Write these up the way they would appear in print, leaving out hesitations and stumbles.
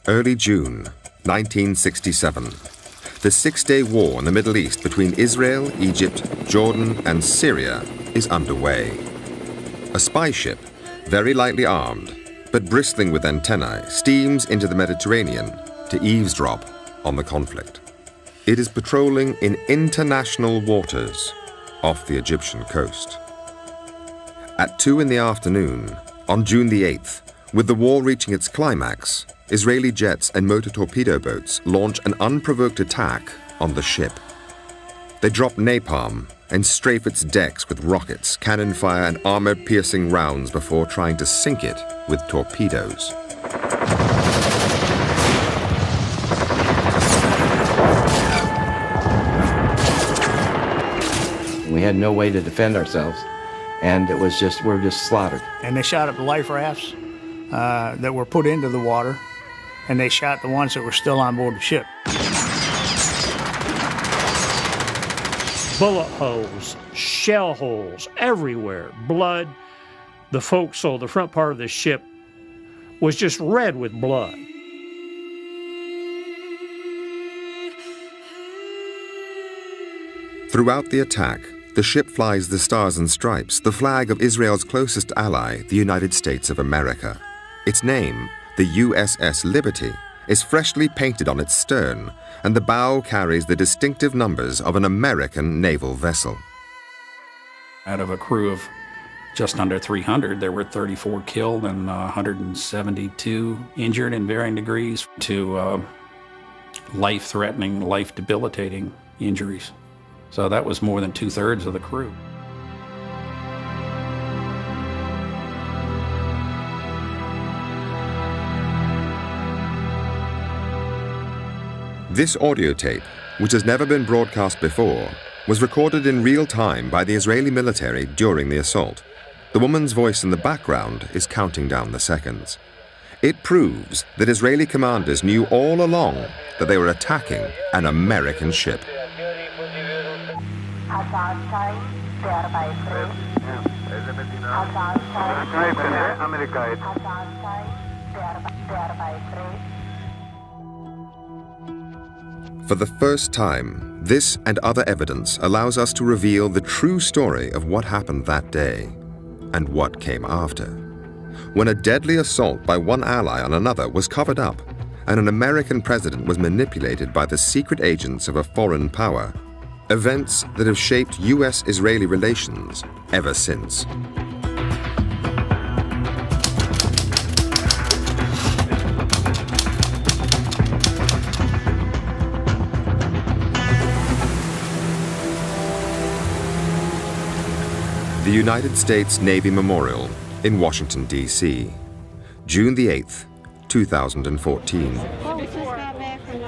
Early June, 1967. The six-day war in the Middle East between Israel, Egypt, Jordan, and Syria is underway. A spy ship, very lightly armed, but bristling with antennae, steams into the Mediterranean to eavesdrop on the conflict. It is patrolling in international waters off the Egyptian coast. At 2 in the afternoon, on June the 8th, with the war reaching its climax, Israeli jets and motor torpedo boats launch an unprovoked attack on the ship. They drop napalm and strafe its decks with rockets, cannon fire, and armor-piercing rounds before trying to sink it with torpedoes. We had no way to defend ourselves, and it was just, we were just slaughtered. And they shot up the life rafts that were put into the water, and they shot the ones that were still on board the ship. Bullet holes, shell holes everywhere, blood. The forecastle, the front part of the ship, was just red with blood. Throughout the attack, the ship flies the Stars and Stripes, the flag of Israel's closest ally, the United States of America. Its name, the USS Liberty, is freshly painted on its stern, and the bow carries the distinctive numbers of an American naval vessel. Out of a crew of just under 300, there were 34 killed and 172 injured in varying degrees to life-threatening, life-debilitating injuries. So that was more than 2/3 of the crew. This audio tape, which has never been broadcast before, was recorded in real time by the Israeli military during the assault. The woman's voice in the background is counting down the seconds. It proves that Israeli commanders knew all along that they were attacking an American ship. For the first time, this and other evidence allows us to reveal the true story of what happened that day and what came after. When a deadly assault by one ally on another was covered up and an American president was manipulated by the secret agents of a foreign power, events that have shaped U.S.-Israeli relations ever since. The United States Navy Memorial in Washington, D.C., June the 8th, 2014.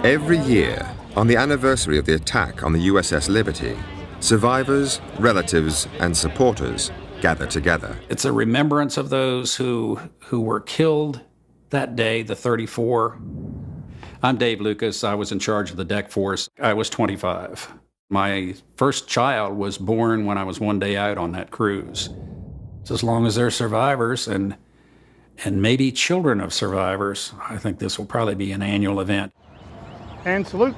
Every year, on the anniversary of the attack on the USS Liberty, survivors, relatives, and supporters gather together. It's a remembrance of those who were killed that day, the 34. I'm Dave Lucas. I was in charge of the deck force. I was 25. My first child was born when I was one day out on that cruise. So as long as they're survivors and maybe children of survivors, I think this will probably be an annual event. And salute.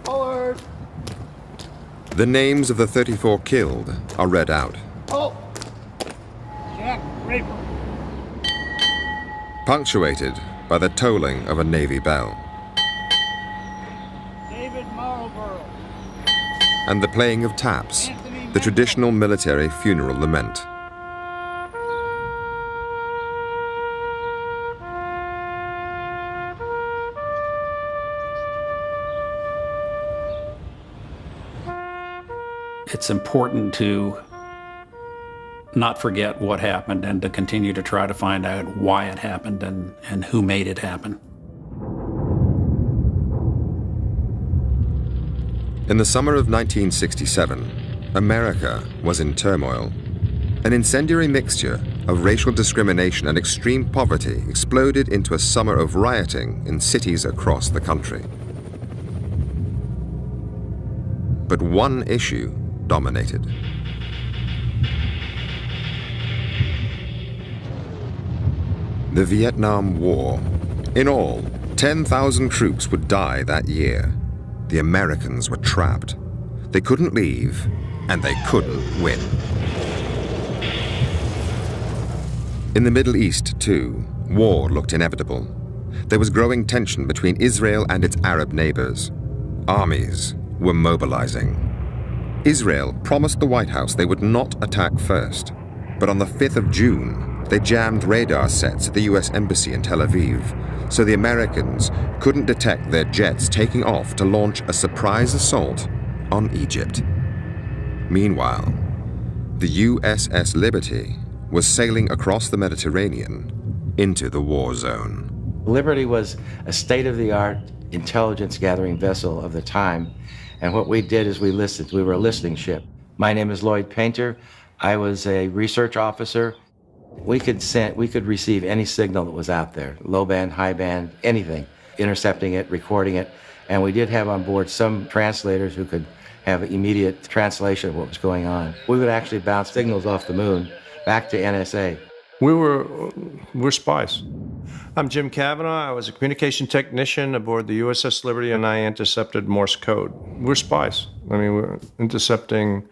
Forward. The names of the 34 killed are read out. Oh. Jack Raper. Punctuated by the tolling of a Navy bell. David Marlborough. And the playing of taps, the traditional military funeral lament. It's important to not forget what happened and to continue to try to find out why it happened and who made it happen. In the summer of 1967, America was in turmoil. An incendiary mixture of racial discrimination and extreme poverty exploded into a summer of rioting in cities across the country. But one issue dominated. The Vietnam War. In all, 10,000 troops would die that year. The Americans were trapped. They couldn't leave, and they couldn't win. In the Middle East, too, war looked inevitable. There was growing tension between Israel and its Arab neighbors. Armies were mobilizing. Israel promised the White House they would not attack first, but on the 5th of June, they jammed radar sets at the U.S. Embassy in Tel Aviv, so the Americans couldn't detect their jets taking off to launch a surprise assault on Egypt. Meanwhile, the USS Liberty was sailing across the Mediterranean into the war zone. Liberty was a state-of-the-art intelligence-gathering vessel of the time, and what we did is we listened. We were a listening ship. My name is Lloyd Painter. I was a research officer. We could receive any signal that was out there, low band, high band, anything, intercepting it, recording it, and we did have on board some translators who could have immediate translation of what was going on. We would actually bounce signals off the moon back to NSA. We're spies. I'm Jim Kavanaugh. I was a communication technician aboard the USS Liberty, and I intercepted Morse code. We're spies. I mean, we're intercepting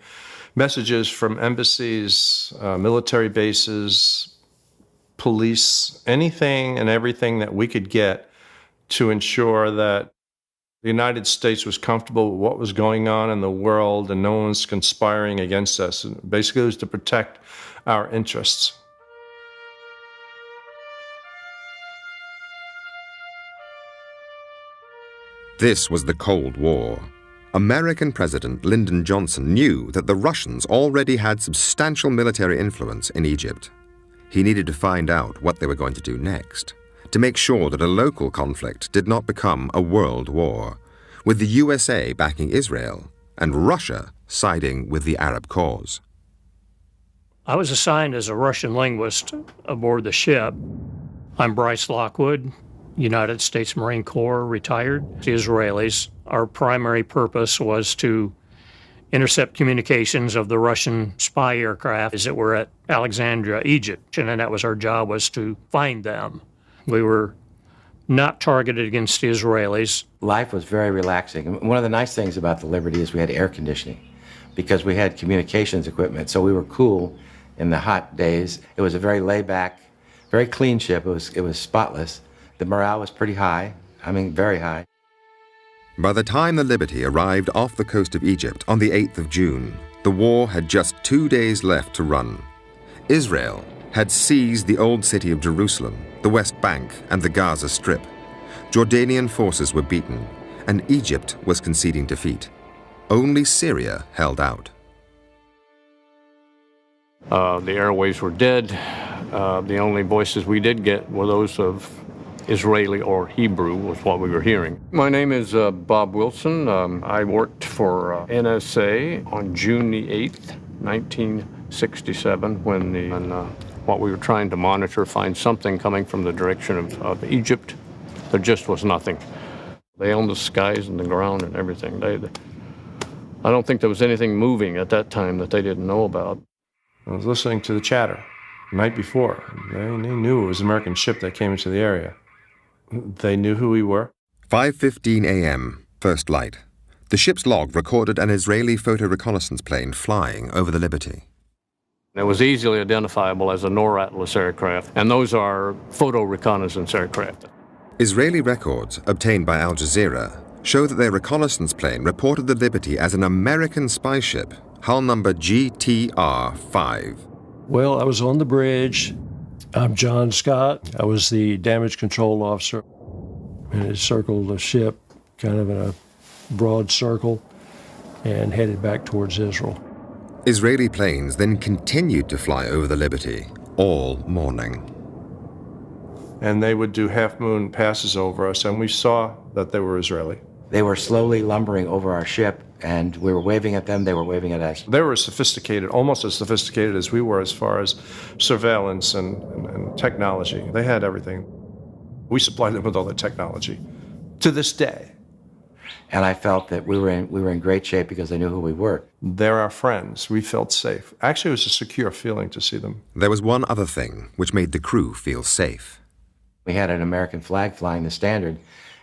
messages from embassies, military bases, police, anything and everything that we could get to ensure that the United States was comfortable with what was going on in the world and no one was conspiring against us. And basically, it was to protect our interests. This was the Cold War. American President Lyndon Johnson knew that the Russians already had substantial military influence in Egypt. He needed to find out what they were going to do next, to make sure that a local conflict did not become a world war, with the USA backing Israel and Russia siding with the Arab cause. I was assigned as a Russian linguist aboard the ship. I'm Bryce Lockwood, United States Marine Corps, retired. The Israelis, our primary purpose was to intercept communications of the Russian spy aircraft as it were at Alexandria, Egypt, and that was our job, was to find them. We were not targeted against the Israelis. Life was very relaxing. One of the nice things about the Liberty is we had air conditioning because we had communications equipment, so we were cool in the hot days. It was a very laid-back, very clean ship. It was spotless. The morale was pretty high, I mean, very high. By the time the Liberty arrived off the coast of Egypt on the 8th of June, the war had just 2 days left to run. Israel had seized the old city of Jerusalem, the West Bank, and the Gaza Strip. Jordanian forces were beaten, and Egypt was conceding defeat. Only Syria held out. The airwaves were dead. The only voices we did get were those of Israeli or Hebrew, was what we were hearing. My name is Bob Wilson. I worked for NSA on June the 8th, 1967, when what we were trying to monitor, find something coming from the direction of Egypt. There just was nothing. They owned the skies and the ground and everything. I don't think there was anything moving at that time that they didn't know about. I was listening to the chatter the night before. They knew it was an American ship that came into the area. They knew who we were. 5:15 a.m., first light. The ship's log recorded an Israeli photo reconnaissance plane flying over the Liberty. It was easily identifiable as a NOR Atlas aircraft, and those are photo reconnaissance aircraft. Israeli records obtained by Al Jazeera show that their reconnaissance plane reported the Liberty as an American spy ship, hull number GTR-5. Well, I was on the bridge. I'm John Scott. I was the damage control officer. And it circled the ship kind of in a broad circle and headed back towards Israel. Israeli planes then continued to fly over the Liberty all morning. And they would do half-moon passes over us, and we saw that they were Israeli. They were slowly lumbering over our ship, and we were waving at them, they were waving at us. They were sophisticated, almost as sophisticated as we were as far as surveillance and technology. They had everything. We supplied them with all the technology, to this day. And I felt that we were in great shape because they knew who we were. They're our friends. We felt safe. Actually, it was a secure feeling to see them. There was one other thing which made the crew feel safe. We had an American flag flying, the standard,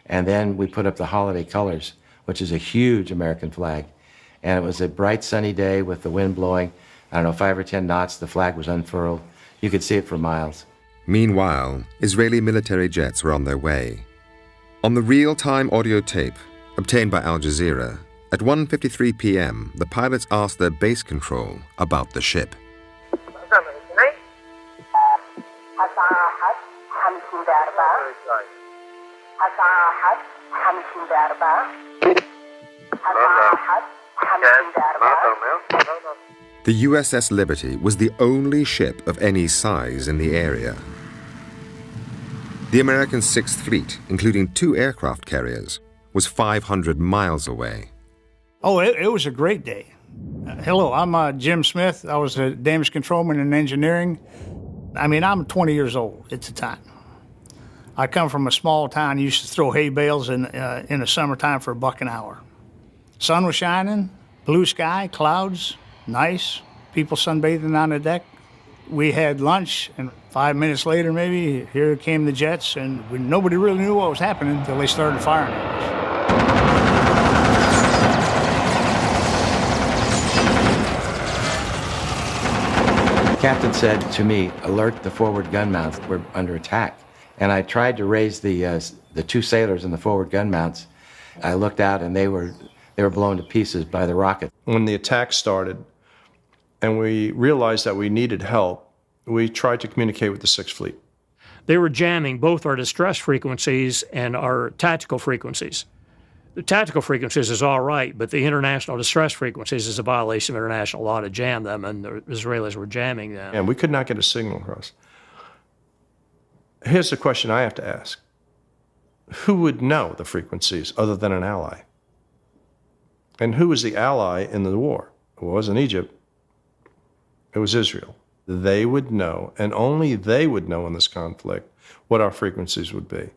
and then we put up the holiday colors, which is a huge American flag. And it was a bright sunny day with the wind blowing, I don't know, 5 or 10 knots. The flag was unfurled. You could see it for miles. Meanwhile, Israeli military jets were on their way. On the real-time audio tape, obtained by Al Jazeera, at 1:53 p.m., the pilots asked their base control about the ship. The USS Liberty was the only ship of any size in the area. The American Sixth Fleet, including 2 aircraft carriers, was 500 miles away. Oh, it was a great day. Hello, I'm Jim Smith. I was a damage controlman in engineering. I mean, I'm 20 years old at the time. I come from a small town, used to throw hay bales in the summertime for $1 an hour. Sun was shining, blue sky, clouds, nice, people sunbathing on the deck. We had lunch, and 5 minutes later, maybe, here came the jets, and nobody really knew what was happening until they started firing at us. The captain said to me, alert the forward gun mounts, we're under attack. And I tried to raise the 2 sailors in the forward gun mounts. I looked out, and they were blown to pieces by the rocket. When the attack started, and we realized that we needed help, we tried to communicate with the Sixth Fleet. They were jamming both our distress frequencies and our tactical frequencies. The tactical frequencies is all right, but the international distress frequencies is a violation of international law to jam them, and the Israelis were jamming them. And we could not get a signal across. Here's the question I have to ask. Who would know the frequencies other than an ally? And who was the ally in the war? It wasn't Egypt. It was Israel. They would know, and only they would know in this conflict, what our frequencies would be.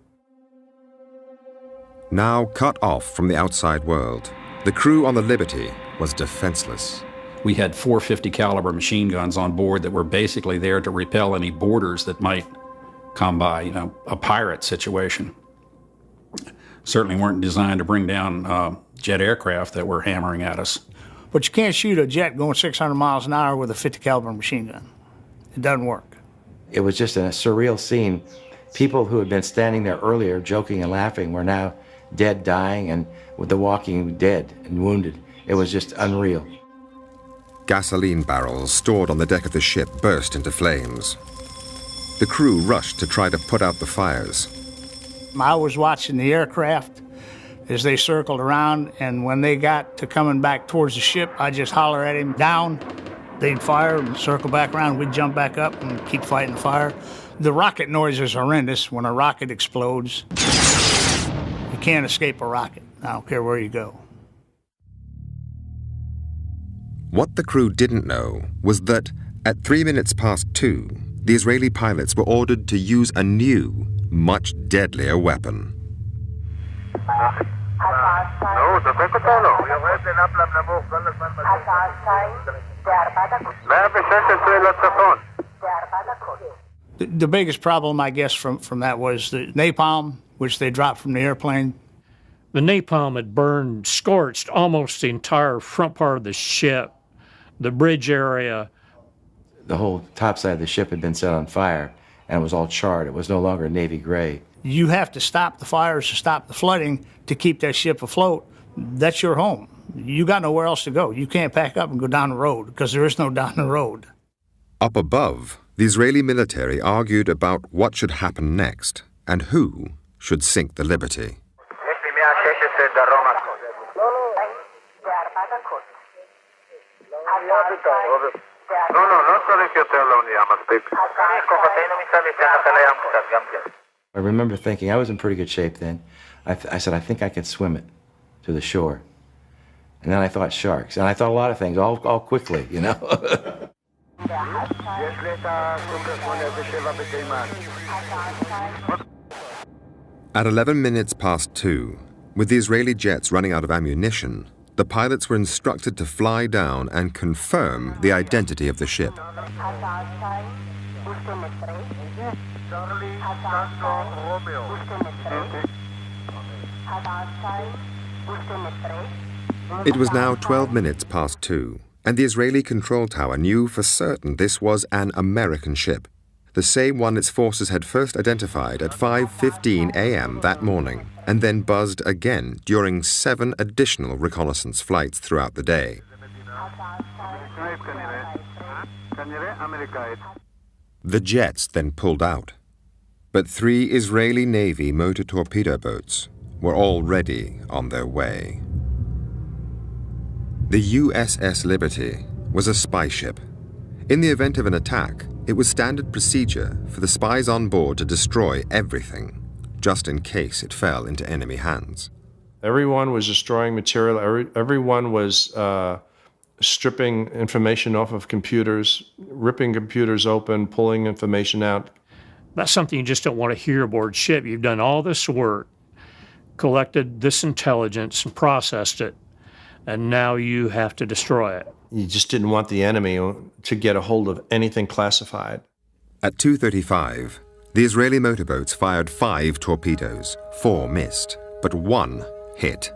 Now cut off from the outside world, the crew on the Liberty was defenseless. We had 450 caliber machine guns on board that were basically there to repel any boarders that might come by, you know, a pirate situation. Certainly weren't designed to bring down jet aircraft that were hammering at us. But you can't shoot a jet going 600 miles an hour with a 50 caliber machine gun. It doesn't work. It was just a surreal scene. People who had been standing there earlier joking and laughing were now dead, dying, and with the walking dead and wounded. It was just unreal. Gasoline barrels stored on the deck of the ship burst into flames. The crew rushed to try to put out the fires. I was watching the aircraft as they circled around, and when they got to coming back towards the ship, I just holler at him, down. They'd fire and circle back around. We'd jump back up and keep fighting the fire. The rocket noise is horrendous. When a rocket explodes, you can't escape a rocket. I don't care where you go. What the crew didn't know was that at 2:03, the Israeli pilots were ordered to use a new, much deadlier weapon. The biggest problem, I guess, from that was the napalm, which they dropped from the airplane. The napalm had burned, scorched almost the entire front part of the ship, the bridge area. The whole top side of the ship had been set on fire, and it was all charred. It was no longer navy gray. You have to stop the fires, to stop the flooding, to keep that ship afloat. That's your home. You got nowhere else to go. You can't pack up and go down the road, because there is no down the road. Up above, the Israeli military argued about what should happen next and who should sink the Liberty. I remember thinking, I was in pretty good shape then. I said, I think I can swim it to the shore. And then I thought sharks. And I thought a lot of things, all quickly, you know. At 2:11, with the Israeli jets running out of ammunition, the pilots were instructed to fly down and confirm the identity of the ship. It was now 12 minutes past 2, and the Israeli control tower knew for certain this was an American ship, the same one its forces had first identified at 5:15 a.m. that morning, and then buzzed again during 7 additional reconnaissance flights throughout the day. The jets then pulled out, but 3 Israeli Navy motor torpedo boats were already on their way. The USS Liberty was a spy ship. In the event of an attack, it was standard procedure for the spies on board to destroy everything, just in case it fell into enemy hands. Everyone was destroying material. Everyone was stripping information off of computers, ripping computers open, pulling information out. That's something you just don't want to hear aboard ship. You've done all this work, collected this intelligence and processed it, and now you have to destroy it. You just didn't want the enemy to get a hold of anything classified. At 2:35, the Israeli motorboats fired 5 torpedoes. 4 missed, but 1 hit.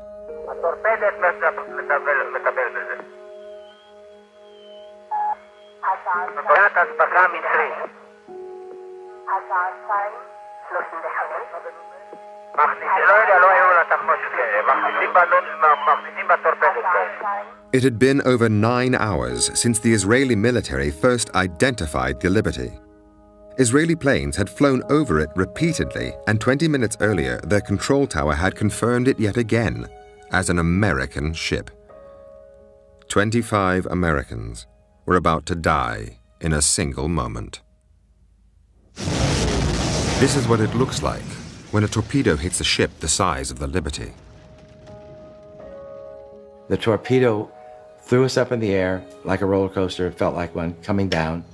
It had been over 9 hours since the Israeli military first identified the Liberty. Israeli planes had flown over it repeatedly, and 20 minutes earlier, their control tower had confirmed it yet again as an American ship. 25 Americans were about to die in a single moment. This is what it looks like when a torpedo hits a ship the size of the Liberty. The torpedo threw us up in the air like a roller coaster. It felt like one coming down.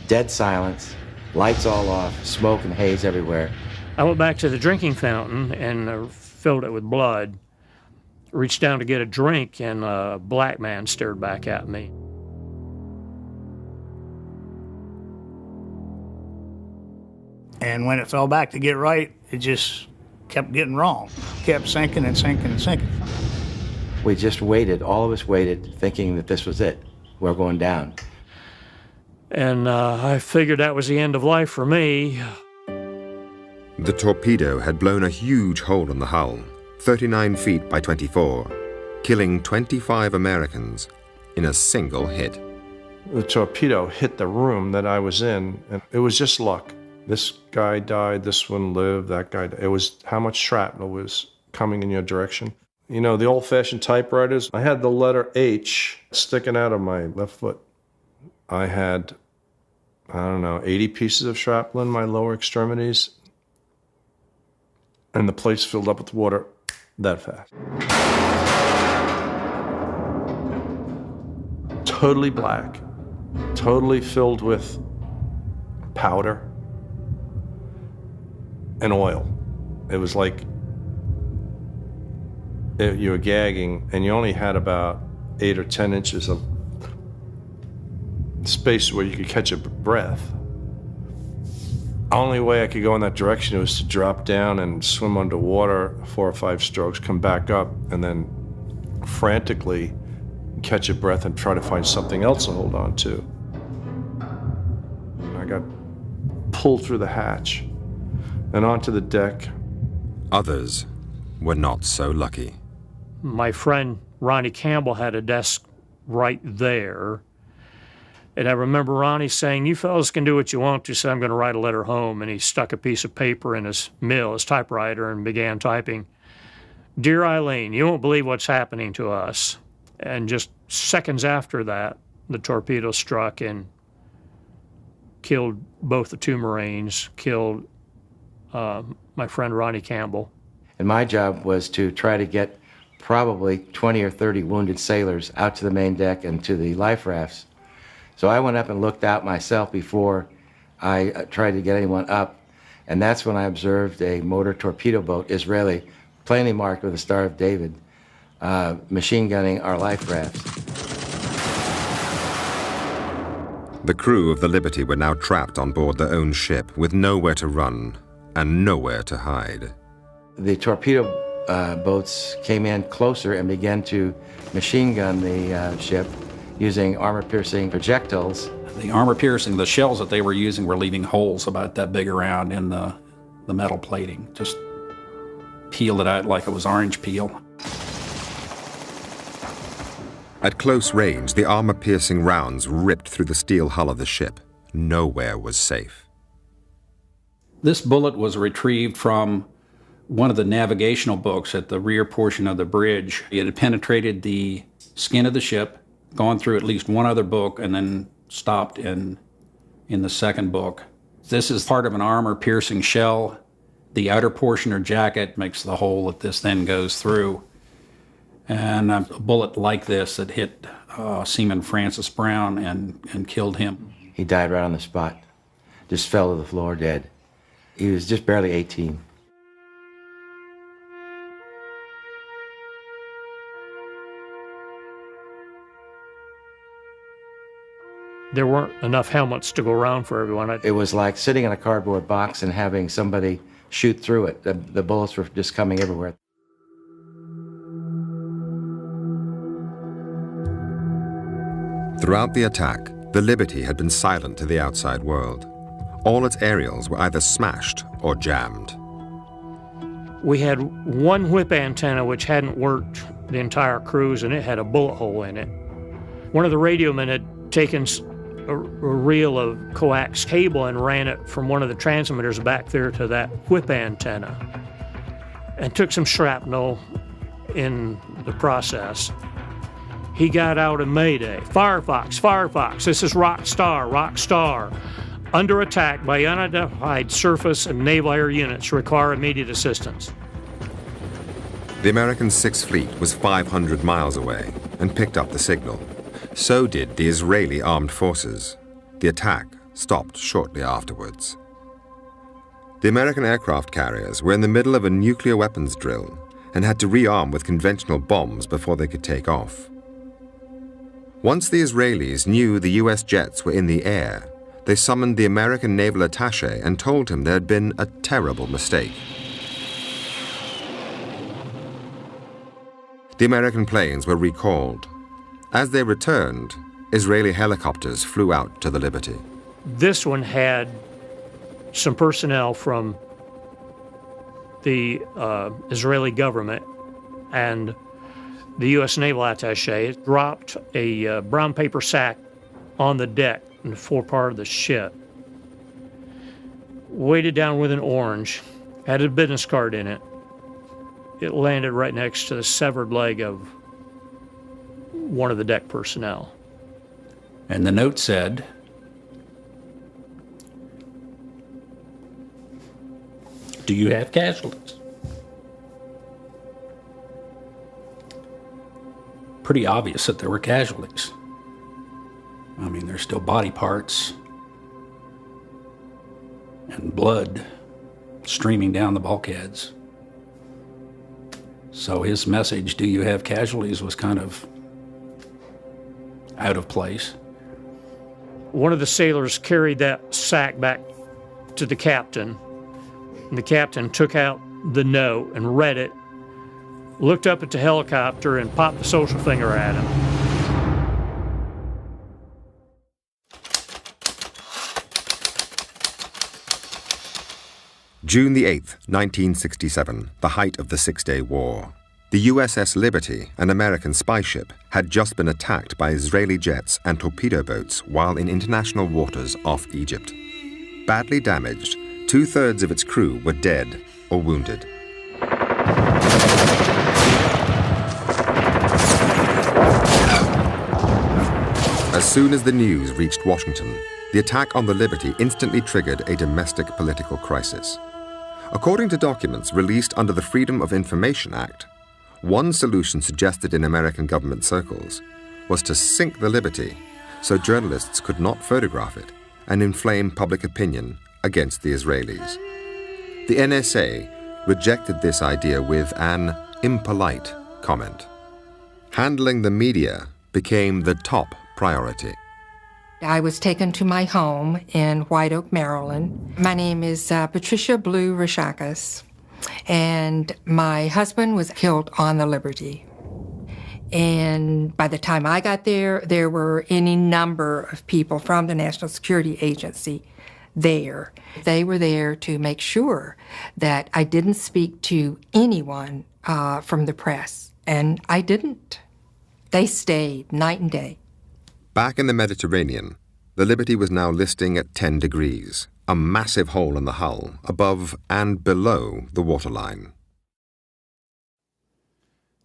Dead silence, lights all off, smoke and haze everywhere. I went back to the drinking fountain and filled it with blood. Reached down to get a drink, and a black man stared back at me. And when it fell back to get right, it just kept getting wrong. Kept sinking and sinking and sinking. We just waited, all of us waited, thinking that this was it. We're going down. And I figured that was the end of life for me. The torpedo had blown a huge hole in the hull, 39 feet by 24, killing 25 Americans in a single hit. The torpedo hit the room that I was in, and it was just luck. This guy died, this one lived, that guy died. It was how much shrapnel was coming in your direction. You know, the old-fashioned typewriters, I had the letter H sticking out of my left foot. I had, 80 pieces of shrapnel in my lower extremities, and the place filled up with water that fast. Totally black, totally filled with powder and oil. It was like you were gagging, and you only had about 8 or 10 inches of space where you could catch a breath. The only way I could go in that direction was to drop down and swim underwater 4 or 5 strokes, come back up, and then frantically catch a breath and try to find something else to hold on to. And I got pulled through the hatch and onto the deck. Others were not so lucky. My friend Ronnie Campbell had a desk right there. And I remember Ronnie saying, "You fellas can do what you want to, so I'm going to write a letter home." And he stuck a piece of paper in his typewriter, and began typing, "Dear Eileen, you won't believe what's happening to us." And just seconds after that, the torpedo struck and killed both the 2 Marines, killed my friend Ronnie Campbell. And my job was to try to get probably 20 or 30 wounded sailors out to the main deck and to the life rafts. So I went up and looked out myself before I tried to get anyone up, and that's when I observed a motor torpedo boat, Israeli, plainly marked with the Star of David, machine gunning our life rafts. The crew of the Liberty were now trapped on board their own ship with nowhere to run and nowhere to hide. The torpedo boats came in closer and began to machine gun the ship using armor-piercing projectiles. The armor-piercing, the shells that they were using were leaving holes about that big around in the metal plating. Just peeled it out like it was orange peel. At close range, the armor-piercing rounds ripped through the steel hull of the ship. Nowhere was safe. This bullet was retrieved from one of the navigational books at the rear portion of the bridge. It had penetrated the skin of the ship, gone through at least one other book, and then stopped in the second book. This is part of an armor-piercing shell. The outer portion or jacket makes the hole that this then goes through. And a bullet like this that hit Seaman Francis Brown and killed him. He died right on the spot, just fell to the floor dead. He was just barely 18. There weren't enough helmets to go around for everyone. It was like sitting in a cardboard box and having somebody shoot through it. The bullets were just coming everywhere. Throughout the attack, the Liberty had been silent to the outside world. All its aerials were either smashed or jammed. We had one whip antenna which hadn't worked the entire cruise, and it had a bullet hole in it. One of the radiomen had taken a reel of coax cable and ran it from one of the transmitters back there to that whip antenna and took some shrapnel in the process. He got out a mayday. Firefox, Firefox, this is Rock Star. Under attack by unidentified surface and naval air units, require immediate assistance. The American Sixth Fleet was 500 miles away and picked up the signal. So did the Israeli armed forces. The attack stopped shortly afterwards. The American aircraft carriers were in the middle of a nuclear weapons drill and had to rearm with conventional bombs before they could take off. Once the Israelis knew the US jets were in the air, they summoned the American naval attaché and told him there had been a terrible mistake. The American planes were recalled. As they returned, Israeli helicopters flew out to the Liberty. This one had some personnel from the Israeli government and the U.S. Naval Attaché. Dropped a brown paper sack on the deck in the forepart of the ship. Weighted down with an orange, had a business card in it. It landed right next to the severed leg of one of the deck personnel. And the note said, "Do you have casualties?" Pretty obvious that there were casualties. I mean, there's still body parts and blood streaming down the bulkheads. So his message, "Do you have casualties?" was kind of out of place. One of the sailors carried that sack back to the captain. And the captain took out the note and read it, looked up at the helicopter and popped the social finger at him. June the 8th, 1967, the height of the Six-Day War. The USS Liberty, an American spy ship, had just been attacked by Israeli jets and torpedo boats while in international waters off Egypt. Badly damaged, 2/3 of its crew were dead or wounded. As soon as the news reached Washington, the attack on the Liberty instantly triggered a domestic political crisis. According to documents released under the Freedom of Information Act, one solution suggested in American government circles was to sink the Liberty so journalists could not photograph it and inflame public opinion against the Israelis. The NSA rejected this idea with an impolite comment. Handling the media became the top priority. I was taken to my home in White Oak, Maryland. My name is Patricia Blue Rashakas, and my husband was killed on the Liberty. And by the time I got there, there were any number of people from the National Security Agency there. They were there to make sure that I didn't speak to anyone from the press, and I didn't. They stayed night and day. Back in the Mediterranean, the Liberty was now listing at 10 degrees, a massive hole in the hull, above and below the waterline.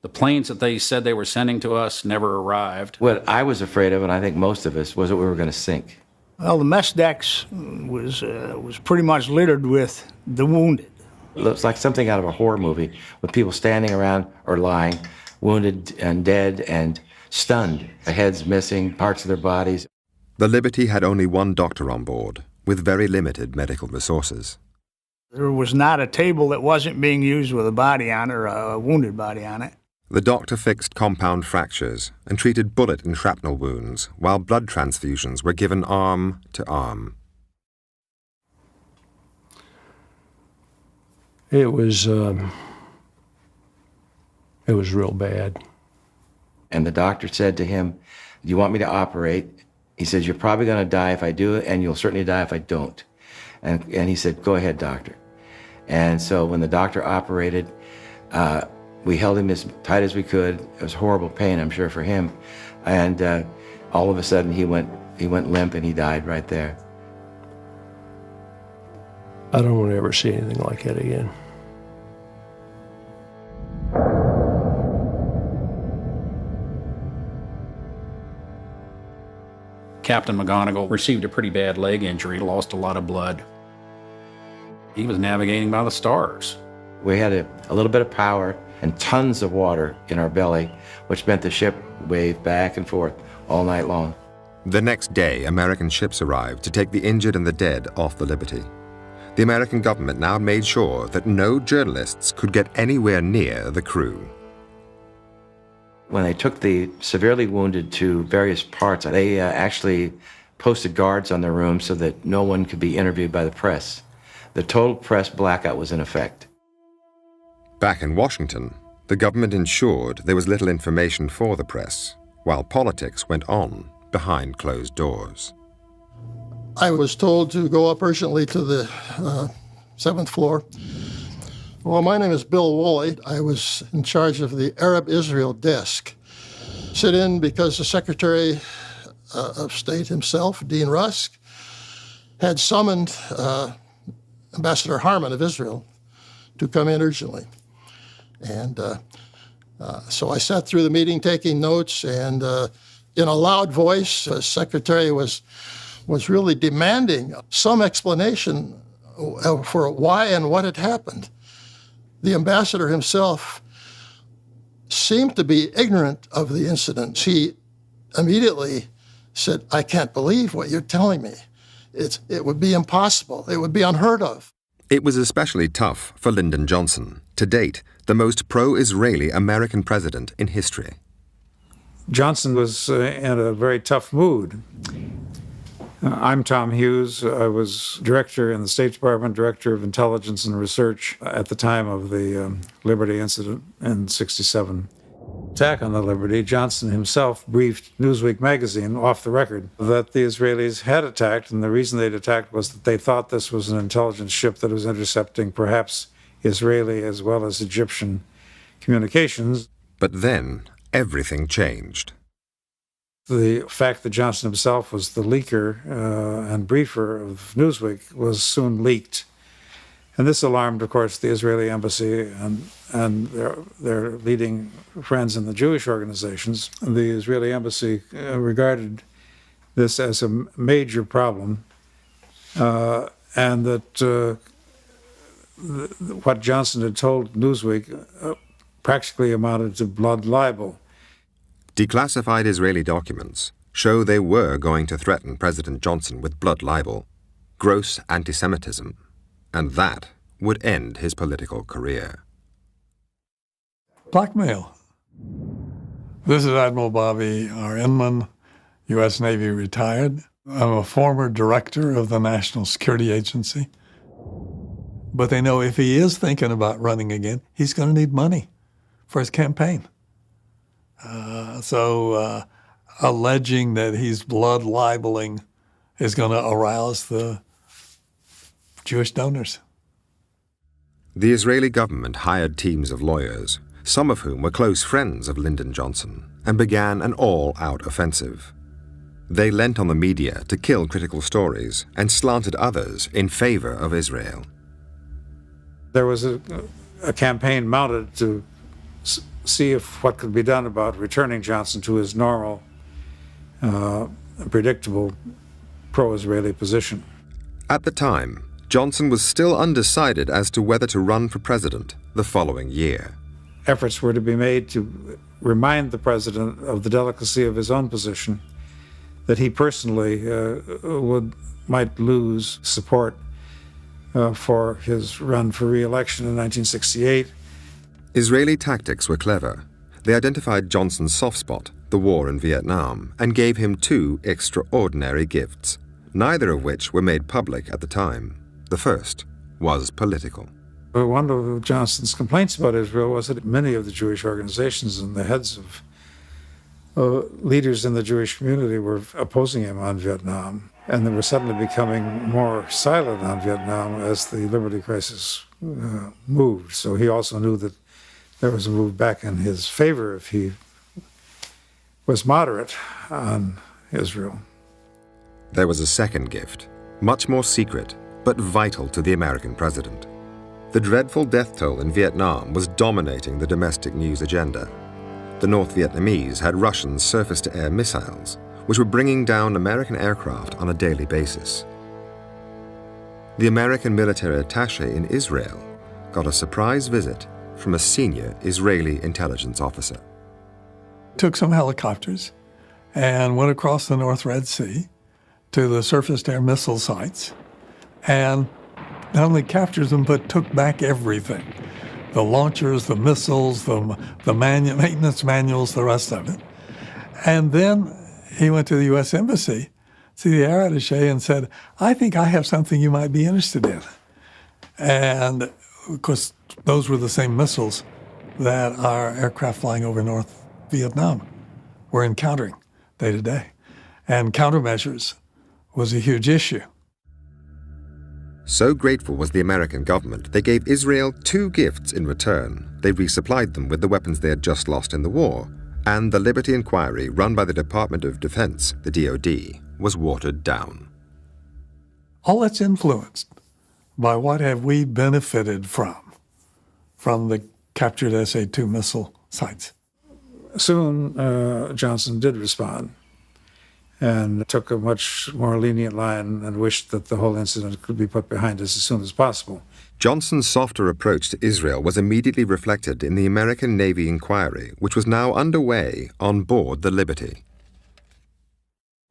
The planes that they said they were sending to us never arrived. What I was afraid of, and I think most of us, was that we were going to sink. Well, the mess decks was pretty much littered with the wounded. It looks like something out of a horror movie, with people standing around or lying, wounded and dead and stunned, their heads missing, parts of their bodies. The Liberty had only one doctor on board, with very limited medical resources. There was not a table that wasn't being used with a body on it, or a wounded body on it. The doctor fixed compound fractures and treated bullet and shrapnel wounds, while blood transfusions were given arm to arm. It was real bad. And the doctor said to him, "Do you want me to operate?" He says, "You're probably going to die if I do it, and you'll certainly die if I don't." And he said, "Go ahead, doctor." And so when the doctor operated, we held him as tight as we could. It was horrible pain, I'm sure, for him. And all of a sudden, he went limp, and he died right there. I don't want to ever see anything like that again. Captain McGonigal received a pretty bad leg injury, lost a lot of blood. He was navigating by the stars. We had a little bit of power and tons of water in our belly, which meant the ship waved back and forth all night long. The next day, American ships arrived to take the injured and the dead off the Liberty. The American government now made sure that no journalists could get anywhere near the crew. When they took the severely wounded to various parts, they actually posted guards on their rooms so that no one could be interviewed by the press. The total press blackout was in effect. Back in Washington, the government ensured there was little information for the press, while politics went on behind closed doors. I was told to go up urgently to the 7th floor. Well, my name is Bill Woolley. I was in charge of the Arab-Israel desk. Sit in because the Secretary of State himself, Dean Rusk, had summoned Ambassador Harman of Israel to come in urgently. And so I sat through the meeting taking notes, and in a loud voice, the Secretary was really demanding some explanation for why and what had happened. The ambassador himself seemed to be ignorant of the incident. He immediately said, "I can't believe what you're telling me. It would be impossible. It would be unheard of." It was especially tough for Lyndon Johnson, to date the most pro-Israeli American president in history. Johnson was in a very tough mood. I'm Tom Hughes. I was director in the State Department, director of intelligence and research at the time of the Liberty incident in '67. Attack on the Liberty, Johnson himself briefed Newsweek magazine off the record that the Israelis had attacked, and the reason they'd attacked was that they thought this was an intelligence ship that was intercepting perhaps Israeli as well as Egyptian communications. But then everything changed. The fact that Johnson himself was the leaker and briefer of Newsweek was soon leaked. And this alarmed, of course, the Israeli embassy and their leading friends in the Jewish organizations. The Israeli embassy regarded this as a major problem, and that what Johnson had told Newsweek practically amounted to blood libel. Declassified Israeli documents show they were going to threaten President Johnson with blood libel, gross anti-Semitism, and that would end his political career. Blackmail. This is Admiral Bobby R. Inman, U.S. Navy retired. I'm a former director of the National Security Agency. But they know if he is thinking about running again, he's going to need money for his campaign. So alleging that he's blood libeling is going to arouse the Jewish donors. The Israeli government hired teams of lawyers, some of whom were close friends of Lyndon Johnson, and began an all-out offensive. They lent on the media to kill critical stories and slanted others in favor of Israel. There was a campaign mounted to see if what could be done about returning Johnson to his normal, predictable pro-Israeli position. At the time, Johnson was still undecided as to whether to run for president the following year. Efforts were to be made to remind the president of the delicacy of his own position, that he personally might lose support for his run for re-election in 1968. Israeli tactics were clever. They identified Johnson's soft spot, the war in Vietnam, and gave him two extraordinary gifts, neither of which were made public at the time. The first was political. One of Johnson's complaints about Israel was that many of the Jewish organizations and the heads of leaders in the Jewish community were opposing him on Vietnam, and they were suddenly becoming more silent on Vietnam as the Liberty Crisis moved. So he also knew that there was a move back in his favor if he was moderate on Israel. There was a second gift, much more secret, but vital to the American president. The dreadful death toll in Vietnam was dominating the domestic news agenda. The North Vietnamese had Russian surface-to-air missiles, which were bringing down American aircraft on a daily basis. The American military attaché in Israel got a surprise visit from a senior Israeli intelligence officer. Took some helicopters and went across the North Red Sea to the surface-to-air missile sites, and not only captured them, but took back everything. The launchers, the missiles, the maintenance manuals, the rest of it. And then he went to the U.S. Embassy, see the air attaché, and said, I think I have something you might be interested in. And of course, those were the same missiles that our aircraft flying over North Vietnam were encountering day to day. And countermeasures was a huge issue. So grateful was the American government, they gave Israel two gifts in return. They resupplied them with the weapons they had just lost in the war, and the Liberty Inquiry, run by the Department of Defense, the DoD, was watered down. All that's influenced by what have we benefited from the captured SA-2 missile sites. Soon, Johnson did respond and took a much more lenient line and wished that the whole incident could be put behind us as soon as possible. Johnson's softer approach to Israel was immediately reflected in the American Navy inquiry, which was now underway on board the Liberty.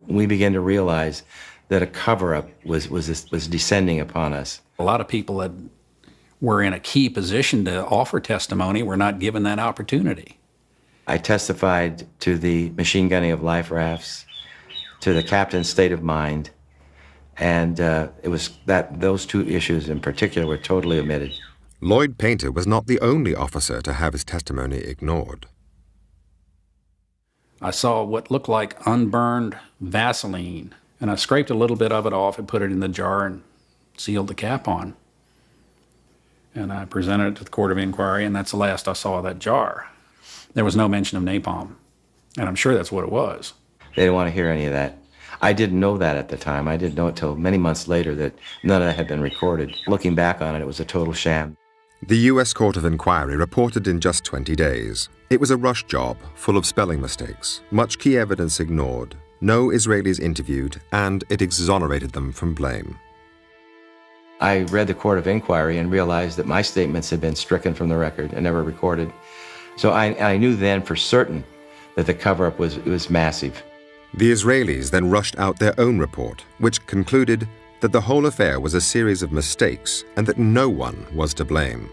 We began to realize that a cover-up was descending upon us. A lot of people that were in a key position to offer testimony were not given that opportunity. I testified to the machine gunning of life rafts, to the captain's state of mind, and it was that those two issues in particular were totally omitted. Lloyd Painter was not the only officer to have his testimony ignored. I saw what looked like unburned Vaseline, and I scraped a little bit of it off and put it in the jar and sealed the cap on. And I presented it to the Court of Inquiry, and that's the last I saw of that jar. There was no mention of napalm, and I'm sure that's what it was. They didn't want to hear any of that. I didn't know that at the time. I didn't know it till many months later that none of that had been recorded. Looking back on it, it was a total sham. The U.S. Court of Inquiry reported in just 20 days. It was a rush job, full of spelling mistakes, much key evidence ignored, no Israelis interviewed, and it exonerated them from blame. I read the Court of Inquiry and realized that my statements had been stricken from the record and never recorded. So I knew then for certain that the cover-up was massive. The Israelis then rushed out their own report, which concluded that the whole affair was a series of mistakes and that no one was to blame.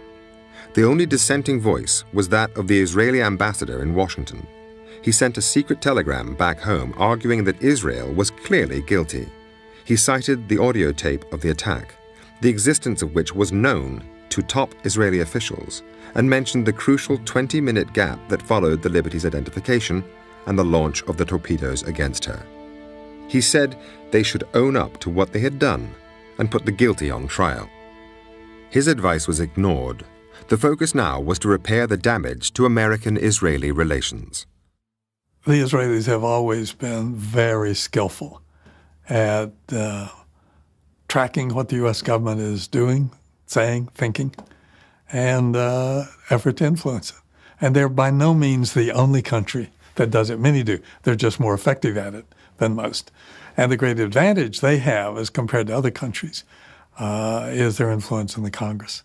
The only dissenting voice was that of the Israeli ambassador in Washington. he sent a secret telegram back home arguing that Israel was clearly guilty. He cited the audio tape of the attack, the existence of which was known to top Israeli officials, and mentioned the crucial 20-minute gap that followed the Liberty's identification and the launch of the torpedoes against her. He said they should own up to what they had done and put the guilty on trial. His advice was ignored. The focus now was to repair the damage to American-Israeli relations. The Israelis have always been very skillful at tracking what the U.S. government is doing, saying, thinking, and effort to influence it. And they're by no means the only country that does it. Many do. They're just more effective at it than most. And the great advantage they have as compared to other countries is their influence in the Congress.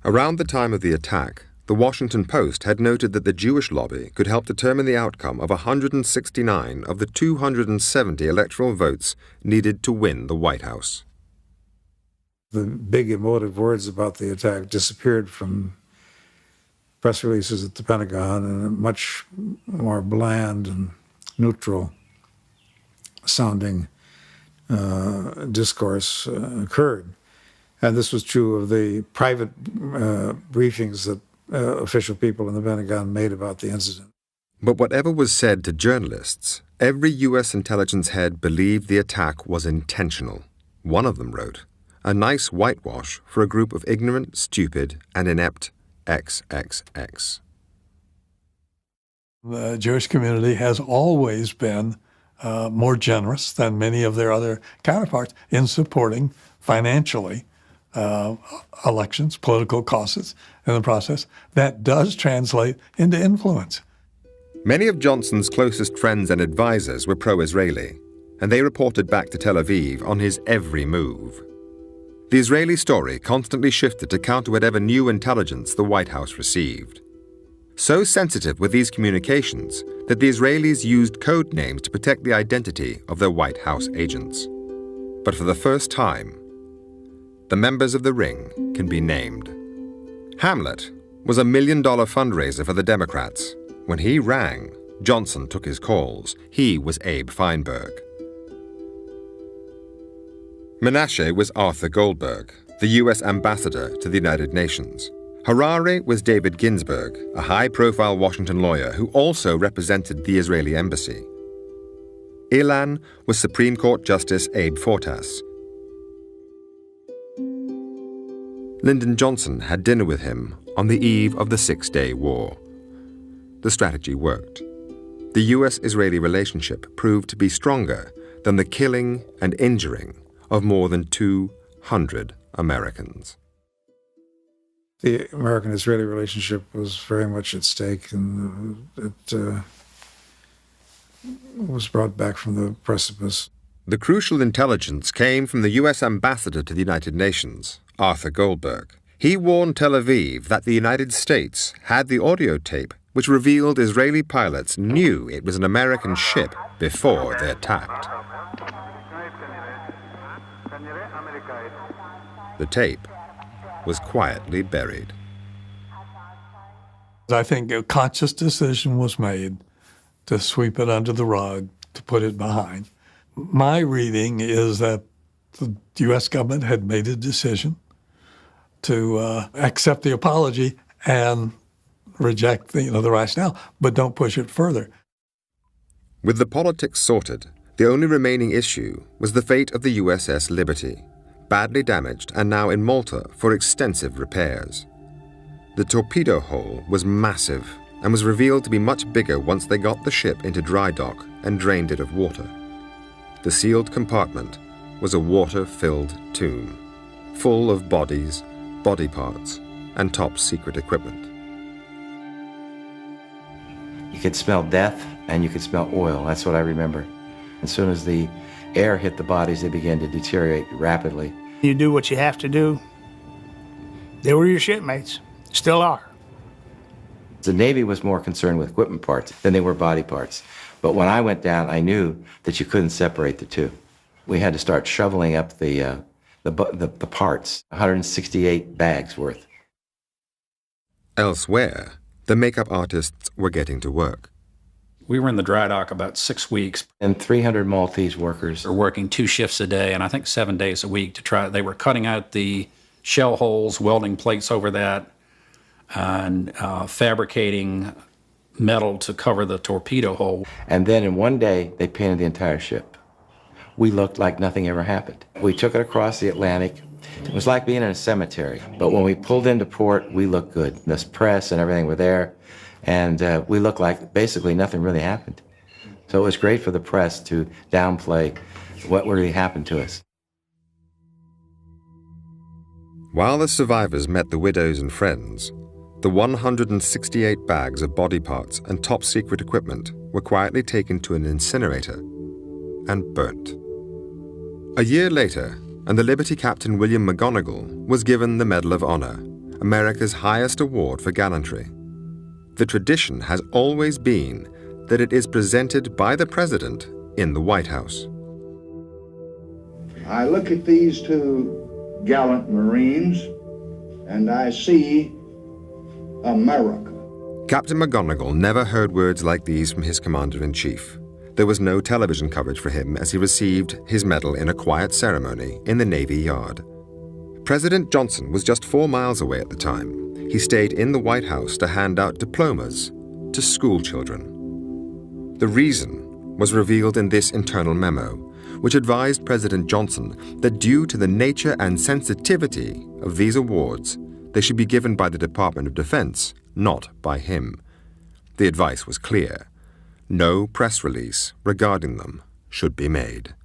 Around the time of the attack, the Washington Post had noted that the Jewish lobby could help determine the outcome of 169 of the 270 electoral votes needed to win the White House. The big emotive words about the attack disappeared from press releases at the Pentagon, and a much more bland and neutral sounding discourse occurred. And this was true of the private briefings that official people in the Pentagon made about the incident. But whatever was said to journalists, every U.S. intelligence head believed the attack was intentional. One of them wrote, "A nice whitewash for a group of ignorant, stupid, and inept XXX." The Jewish community has always been more generous than many of their other counterparts in supporting financially elections, political causes in the process. That does translate into influence. Many of Johnson's closest friends and advisers were pro-Israeli, and they reported back to Tel Aviv on his every move. The Israeli story constantly shifted to counter whatever new intelligence the White House received. So sensitive were these communications that the Israelis used code names to protect the identity of their White House agents. But for the first time, the members of the ring can be named. Hamlet was $1 million fundraiser for the Democrats. When he rang, Johnson took his calls. He was Abe Feinberg. Menashe was Arthur Goldberg, the U.S. ambassador to the United Nations. Harare was David Ginsburg, a high-profile Washington lawyer who also represented the Israeli embassy. Ilan was Supreme Court Justice Abe Fortas. Lyndon Johnson had dinner with him on the eve of the Six-Day War. The strategy worked. The U.S.-Israeli relationship proved to be stronger than the killing and injuring of more than 200 Americans. The American-Israeli relationship was very much at stake, and it was brought back from the precipice. The crucial intelligence came from the U.S. ambassador to the United Nations, Arthur Goldberg. He warned Tel Aviv that the United States had the audio tape which revealed Israeli pilots knew it was an American ship before they attacked. The tape was quietly buried. I think a conscious decision was made to sweep it under the rug, to put it behind. My reading is that the U.S. government had made a decision to accept the apology and reject the rationale, but don't push it further. With the politics sorted, the only remaining issue was the fate of the USS Liberty, badly damaged and now in Malta for extensive repairs. The torpedo hole was massive and was revealed to be much bigger once they got the ship into dry dock and drained it of water. The sealed compartment was a water-filled tomb, full of bodies, body parts, and top-secret equipment. You could smell death and you could smell oil. That's what I remember. As soon as the air hit the bodies, they began to deteriorate rapidly. You do what you have to do. They were your shipmates, still are. The Navy was more concerned with equipment parts than they were body parts. But when I went down, I knew that you couldn't separate the two. We had to start shoveling up the parts, 168 bags worth. Elsewhere, the makeup artists were getting to work. We were in the dry dock about 6 weeks. And 300 Maltese workers. They're working 2 shifts a day, and I think 7 days a week they were cutting out the shell holes, welding plates over that, and fabricating metal to cover the torpedo hole. And then in one day, they painted the entire ship. We looked like nothing ever happened. We took it across the Atlantic. It was like being in a cemetery. But when we pulled into port, we looked good. This press and everything were there. And we looked like basically nothing really happened. So it was great for the press to downplay what really happened to us. While the survivors met the widows and friends, the 168 bags of body parts and top-secret equipment were quietly taken to an incinerator and burnt. A year later, and the Liberty captain William McGonigal was given the Medal of Honor, America's highest award for gallantry. The tradition has always been that it is presented by the President in the White House. I look at these 2 gallant Marines and I see America. Captain McGonigal never heard words like these from his commander-in-chief. There was no television coverage for him as he received his medal in a quiet ceremony in the Navy Yard. President Johnson was just 4 miles away at the time. He stayed in the White House to hand out diplomas to school children. The reason was revealed in this internal memo, which advised President Johnson that due to the nature and sensitivity of these awards, they should be given by the Department of Defense, not by him. The advice was clear. No press release regarding them should be made.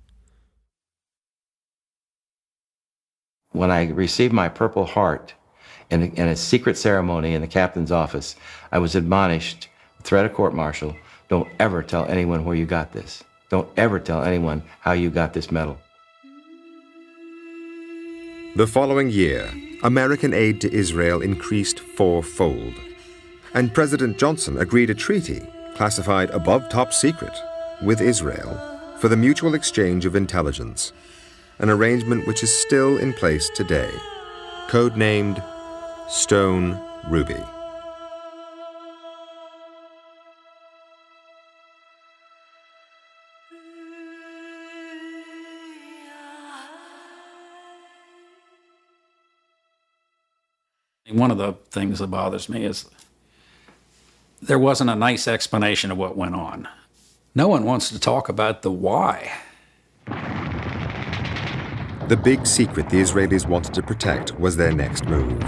When I received my Purple Heart in a secret ceremony in the captain's office, I was admonished, threat of court-martial, don't ever tell anyone where you got this. Don't ever tell anyone how you got this medal. The following year, American aid to Israel increased 4-fold, and President Johnson agreed a treaty, classified above top secret, with Israel for the mutual exchange of intelligence, an arrangement which is still in place today, codenamed Stone Ruby. One of the things that bothers me is there wasn't a nice explanation of what went on. No one wants to talk about the why. The big secret the Israelis wanted to protect was their next move.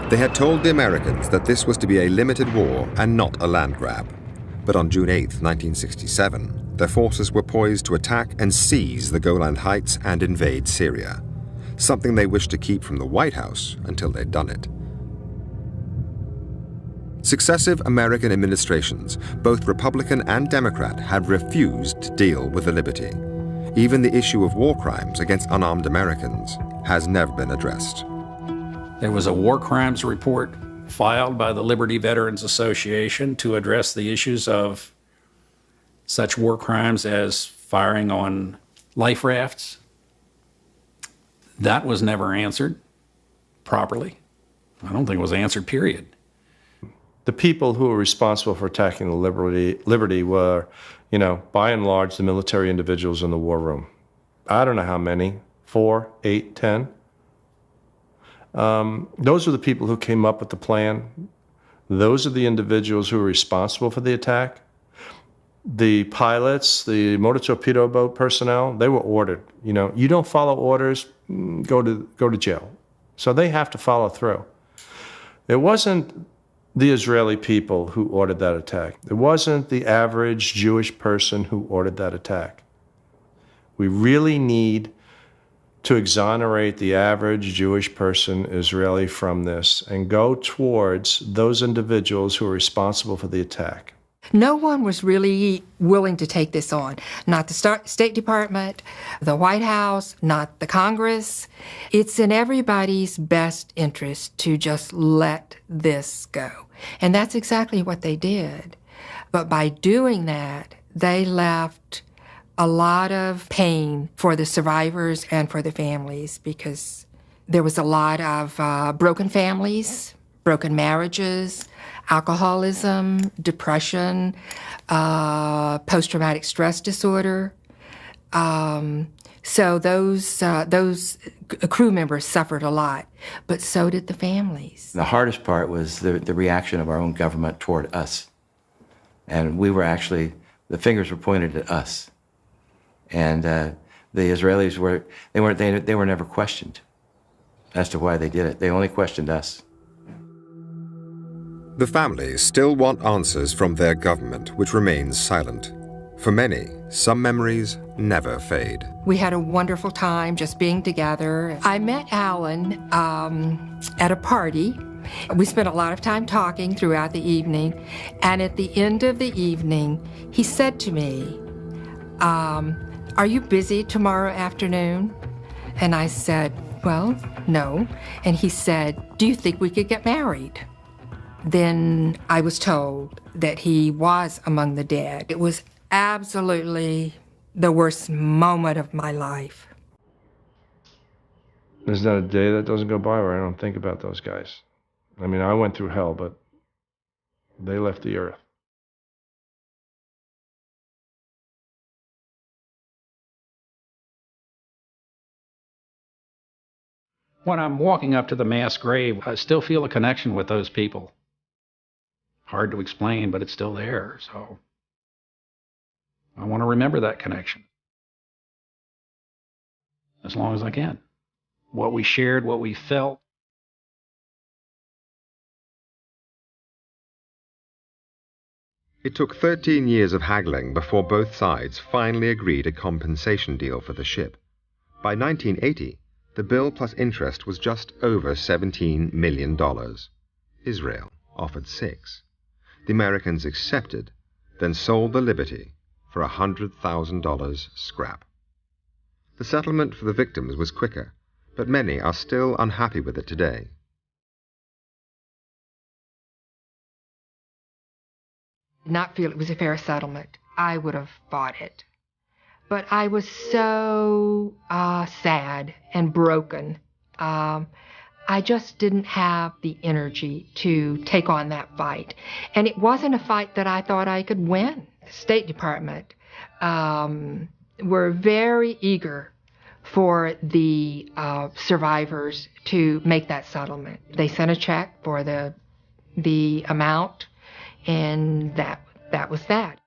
They had told the Americans that this was to be a limited war and not a land grab. But on June 8, 1967, their forces were poised to attack and seize the Golan Heights and invade Syria, something they wished to keep from the White House until they'd done it. Successive American administrations, both Republican and Democrat, had refused to deal with the Liberty. Even the issue of war crimes against unarmed Americans has never been addressed. There was a war crimes report filed by the Liberty Veterans Association to address the issues of such war crimes as firing on life rafts. That was never answered properly. I don't think it was answered, period. The people who were responsible for attacking the Liberty were, by and large, the military individuals in the war room. I don't know how many, 4, 8, 10. Those are the people who came up with the plan. Those are the individuals who were responsible for the attack. The pilots, the motor torpedo boat personnel, they were ordered. You don't follow orders, go to jail. So they have to follow through. It wasn't the Israeli people who ordered that attack. It wasn't the average Jewish person who ordered that attack. We really need to exonerate the average Jewish person, Israeli, from this and go towards those individuals who are responsible for the attack. No one was really willing to take this on. Not the State Department, the White House, not the Congress. It's in everybody's best interest to just let this go. And that's exactly what they did. But by doing that, they left a lot of pain for the survivors and for the families, because there was a lot of broken families, broken marriages, alcoholism, depression, post-traumatic stress disorder. So those crew members suffered a lot, but so did the families. The hardest part was the reaction of our own government toward us. And we were actually, the fingers were pointed at us. And the Israelis they were never questioned as to why they did it. They only questioned us. The families still want answers from their government, which remains silent. For many, some memories never fade. We had a wonderful time just being together. I met Alan at a party. We spent a lot of time talking throughout the evening, and at the end of the evening, he said to me, "Are you busy tomorrow afternoon?" And I said, "Well, no." And he said, "Do you think we could get married?" Then I was told that he was among the dead. It was absolutely the worst moment of my life. There's not a day that doesn't go by where I don't think about those guys. I mean, I went through hell, but they left the earth. When I'm walking up to the mass grave, I still feel a connection with those people. Hard to explain, but it's still there, so I want to remember that connection as long as I can. What we shared, what we felt. It took 13 years of haggling before both sides finally agreed a compensation deal for the ship. By 1980, the bill plus interest was just over $17 million. Israel offered $6. The Americans accepted, then sold the Liberty for $100,000 scrap. The settlement for the victims was quicker, but many are still unhappy with it today. Did not feel it was a fair settlement. I would have bought it. But I was so sad and broken. I just didn't have the energy to take on that fight. And it wasn't a fight that I thought I could win. The State Department were very eager for the survivors to make that settlement. They sent a check for the amount, and that was that.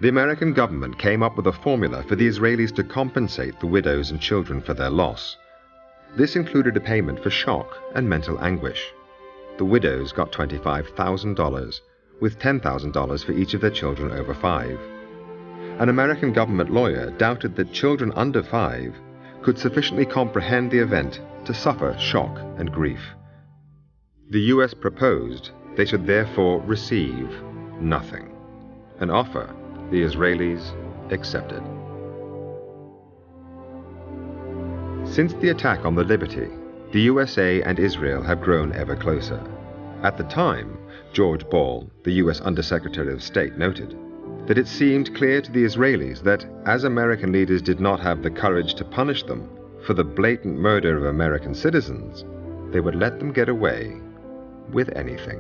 The American government came up with a formula for the Israelis to compensate the widows and children for their loss. This included a payment for shock and mental anguish. The widows got $25,000, with $10,000 for each of their children over 5. An American government lawyer doubted that children under 5 could sufficiently comprehend the event to suffer shock and grief. The U.S. proposed they should therefore receive nothing, an offer the Israelis accepted. Since the attack on the Liberty, the USA and Israel have grown ever closer. At the time, George Ball, the U.S. Undersecretary of State, noted that it seemed clear to the Israelis that, as American leaders did not have the courage to punish them for the blatant murder of American citizens, they would let them get away with anything.